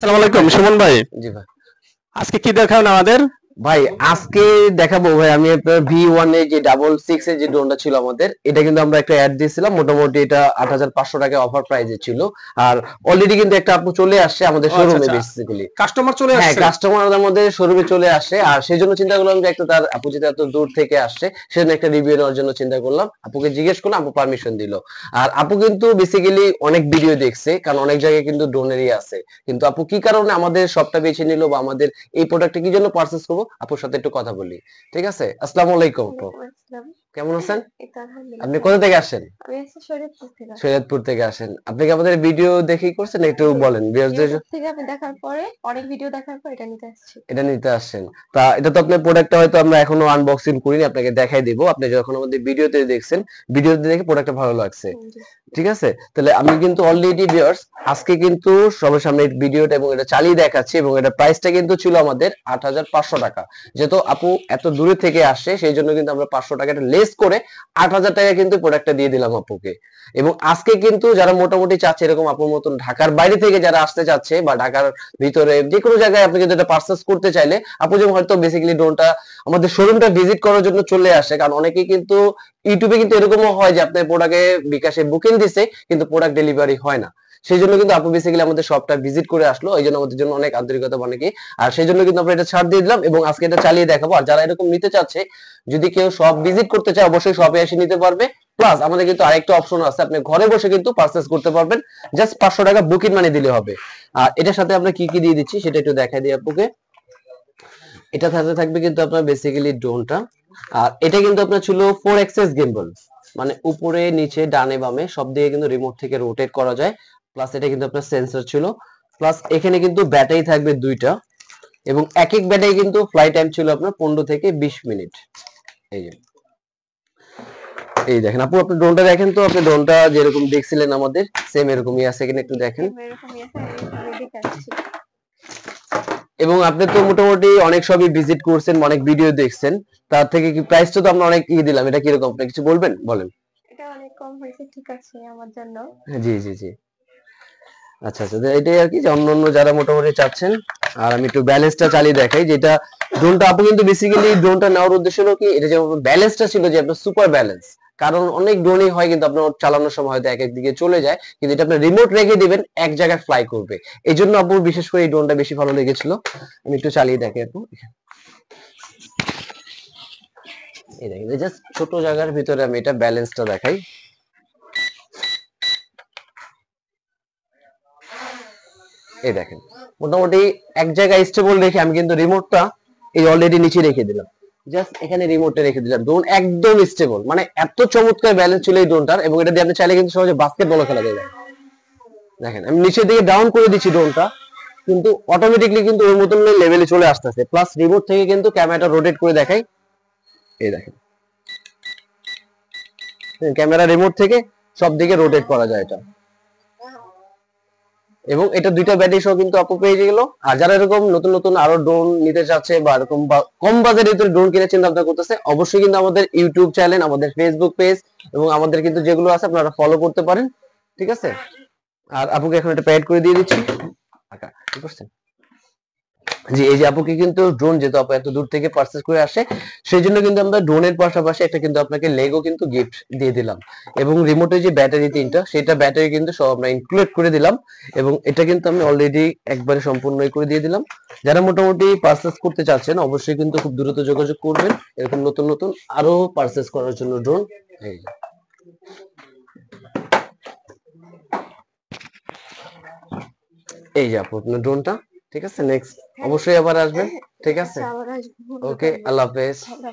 আসসালামু আলাইকুম সুমন ভাই। জি ভাই। আজকে কি দেখাবেন আমাদের? ভাই আজকে দেখাবো ভাই আমি আপনার V1 এ যে 66 এর যে ড্রোনটা ছিল আমাদের, এটা কিন্তু আমরা একটা অ্যাড দিয়েছিলাম। মোটামুটি এটা ৮৫০০ টাকা অফার প্রাইজে ছিল। আর অলরেডি কিন্তু একটা আপু চলে আসছে আমাদের ও আচ্ছা শোরুমে আচ্ছা, বেসিক্যালি। কাস্টমার চলে হ্যাঁ, আসছে। কাস্টমার আমাদের শোরুমে চলে আসে। আর সেজন্য চিন্তা করলাম যে একটা তার আপু যেহেতু এত দূর থেকে আসছে, সেজন্য একটা রিভিউ নেওয়ার জন্য চিন্তা করলাম। আপুকে জিজ্ঞেস করলাম, আপু পারমিশন দিল। আর আপু কিন্তু বেসিক্যালি অনেক ভিডিও দেখছে, কারণ অনেক জায়গায় কিন্তু ড্রোনেরই আছে। কিন্তু আপু কি কারণে আমাদের শপটা বেছে নিল বা আমাদের এই প্রোডাক্টটা কি জন্য পারচেজ করবো, আপুর সাথে একটু কথা বলি। ঠিক আছে, আসসালামু আলাইকুম আপু। ওয়ালাইকুম আসসালাম। কেমন আছেন? এই তো আলহামদুলিল্লাহ আপনি ভালো। কোথা থেকে আসেন? আমি আজকে শরীয়তপুর থেকে আসছি। শরীয়তপুর থেকে আসেন। আপনি কি আমাদের ভিডিও দেখেই করছেন, একটু জি, বলেন ভিউয়ারদের। ইউটিউব থেকে আমি দেখার পরে অনেক ভিডিও দেখার পর এটা নিতে আসছি। এটা নিতে আসছেন। তা এটা তো আপনার প্রোডাক্টটা হয়তো আমরা এখনো আনবক্সিং করিনি, আপনাকে দেখাই দিব। আপনি যখন আমাদের ভিডিওতে দেখছেন, ভিডিওতে দেখে প্রোডাক্টটা ভালো লাগছে। জি। ঠিক আছে, তাহলে আমি কিন্তু অলরেডি ভিউয়ার্স আজকে কিন্তু সবার সামনে এই ভিডিওটা এবং এটা চালিয়ে দেখাচ্ছি, এবং এটা প্রাইসটা কিন্তু ছিল আমাদের ৮৫০০ টাকা। যেহেতু আপু এত দূরে থেকে আসে, সেই জন্য কিন্তু আমরা ৫০০ টাকাটা লেস করে ৮০০০ টাকা কিন্তু প্রোডাক্টটা দিয়ে দিলাম আপুকে। এবং আজকে কিন্তু যারা মোটামুটি চাচ্ছে এরকম আপুর মতন ঢাকার বাইরে থেকে যারা আসতে চাচ্ছে বা ঢাকার ভিতরে যে কোনো জায়গায় আপনি কিন্তু এটা পারচেজ করতে চাইলে, আপু যেমন হয়তো বেসিক্যালি ড্রোনটা আমাদের শোরুমটা ভিজিট করার জন্য চলে আসে, কারণ অনেকেই কিন্তু ইউটিউবে কিন্তু এরকমও হয় যে আপনার প্রোডাক্টে বিকাশে বুকিং দিছে কিন্তু প্রোডাক্ট ডেলিভারি হয় না। সেই জন্য কিন্তু আপু বেসিক্যালি আমাদের শপটা ভিজিট করে আসলো, এই জন্য আমাদের জন্য অনেক আন্তরিকতা অনেকে। আর সেই জন্য কিন্তু আমরা এটা ছাড় দিয়ে দিলাম এবং আজকে এটা চালিয়ে দেখাবো। আর যারা এরকম নিতে চাচ্ছে, যদি কেউ শপ ভিজিট করতে চায়, অবশ্যই শপে এসে নিতে পারবে। প্লাস আমাদের কিন্তু আরেকটা অপশন আছে, আপনি ঘরে বসে কিন্তু পারচেজ করতে পারবেন। জাস্ট ৫০০ টাকা বুকিং মানি দিলে হবে। আর এটার সাথে আমরা কি কি দিয়ে দিচ্ছি সেটা একটু দেখাই দিই আপুকে। এটা সাথে থাকবে কিন্তু আপনার বেসিক্যালি ড্রোনটা। আর এটা কিন্তু আপনার ছিল 4 অ্যাক্সেস গিম্বল, মানে উপরে নিচে ডানে বামে সব দিকে কিন্তু রিমোট থেকে রোটেট করা যায়। প্লাস এটা কিন্তু আপনার সেন্সর ছিল। প্লাস এখানে কিন্তু ব্যাটারি থাকবে দুইটা, এবং এক এক ব্যাটারি কিন্তু ফ্লাই টাইম ছিল আপনার 15 থেকে 20 মিনিট। এই যে, এই দেখেন আপু, আপনি ড্রোনটা দেখেন তো। আপনি ড্রোনটা যেরকম দেখছিলেন আমাদের সেম এরকমই আছে কিনা একটু দেখেন। সেম এরকমই আছে, আমি দেখে আসছি। এবং আপনি তো মোটামুটি অনেক সবই ভিজিট করছেন, অনেক ভিডিও দেখছেন। তার থেকে কি প্রাইসটা তো আমরা অনেক দিলাম, এটা কিরকম আপনি কিছু বলবেন, বলেন। এটা অনেক কম হয়েছে, ঠিক আছে আমার জন্য। জি জি জি। আচ্ছা আচ্ছা, তো এটাই আর কি, যে অন্য যারা মোটামুটি চাচ্ছেন। আর আমি একটু ব্যালেন্সটা চালিয়ে দেখাই, যেটা ড্রোনটা আপু কিন্তু বেসিক্যালি ড্রোনটা নেওয়ার উদ্দেশ্য হলো কি, এটা যে ব্যালেন্সটা ছিল যে আপনার সুপার ব্যালেন্স। কারণ অনেক ড্রোনই হয় কিন্তু আপনার চালানোর সময় হয়তো এক এক দিকে চলে যায়, কিন্তু এটা আপনি রিমোট রেখে দিবেন, এক জায়গায় ফ্লাই করবে। এই জন্য আপুর বিশেষ করে এই ড্রোনটা বেশি ভালো লেগেছিল। আমি একটু চালিয়ে দেখাই আপু। এই দেখেন, জাস্ট ছোট জায়গার ভিতরে আমি এটা ব্যালেন্সটা দেখাই। এই দেখেন, মোটামুটি এক জায়গায় স্টেবল রেখে আমি কিন্তু রিমোটটা এই অলরেডি নিচে রেখে দিলাম। জাস্ট এখানে রিমোটটা রেখে দিলাম, ড্রোন একদম স্টেবল, মানে এত চমৎকার ব্যালেন্স ছিল এই ড্রোনটার। এবং এটা দিয়ে আপনি চাইলে কিন্তু সহজে বাস্কেটবল খেলা যায়। দেখেন আমি নিচের দিকে ডাউন করে দিচ্ছি ড্রোনটা, কিন্তু অটোমেটিকলি কিন্তু ওর মতন লেভেলে চলে আসতেছে। প্লাস রিমোট থেকে কিন্তু ক্যামেরাটা রোটেট করে দেখাই। এই দেখেন, ক্যামেরা রিমোট থেকে সব দিকে রোটেট করা যায় এটা। এবং এটা দুইটা ব্যাটারি সহ কিন্তু আপু পেয়ে গেল। আর যারা এরকম নতুন নতুন আরো ড্রোন নিতে চাচ্ছে বা এরকম কম বাজেটের ভিতরে ড্রোন কিনে চিন্তা ভাবনা করতেছে, অবশ্যই কিন্তু আমাদের ইউটিউব চ্যানেল, আমাদের ফেসবুক পেজ এবং আমাদের কিন্তু যেগুলো আছে আপনারা ফলো করতে পারেন। ঠিক আছে, আর আপুকে এখন এটা প্যাড করে দিয়ে দিচ্ছি। আচ্ছা, ঠিক আছে। জি, এই যে আপুকে কিন্তু ড্রোন, যেহেতু আপু এত দূর থেকে পারচেজ করে আসে, সেই জন্য কিন্তু আমরা ড্রোনের পাশাপাশি একটা কিন্তু আপনাকে লেগো কিন্তু গিফট দিয়ে দিলাম। এবং রিমোটের যে ব্যাটারি তিনটা, সেটা ব্যাটারি কিন্তু সব আমরা ইনক্লুড করে দিলাম। এবং এটা কিন্তু আমি অলরেডি একবারে সম্পূর্ণই করে দিয়ে দিলাম। যারা মোটামুটি পারচেজ করতে চাচ্ছেন, অবশ্যই কিন্তু খুব দ্রুত যোগাযোগ করবেন এরকম নতুন নতুন আরো পারচেজ করার জন্য ড্রোন। এই যে, এই যে আপু আপনার ড্রোনটা। ঠিক আছে, নেক্সট অবশ্যই আবার আসবেন। ঠিক আছে, আচ্ছা, আবার আসবো। ওকে, আল্লাহ হাফেজ। ভালো।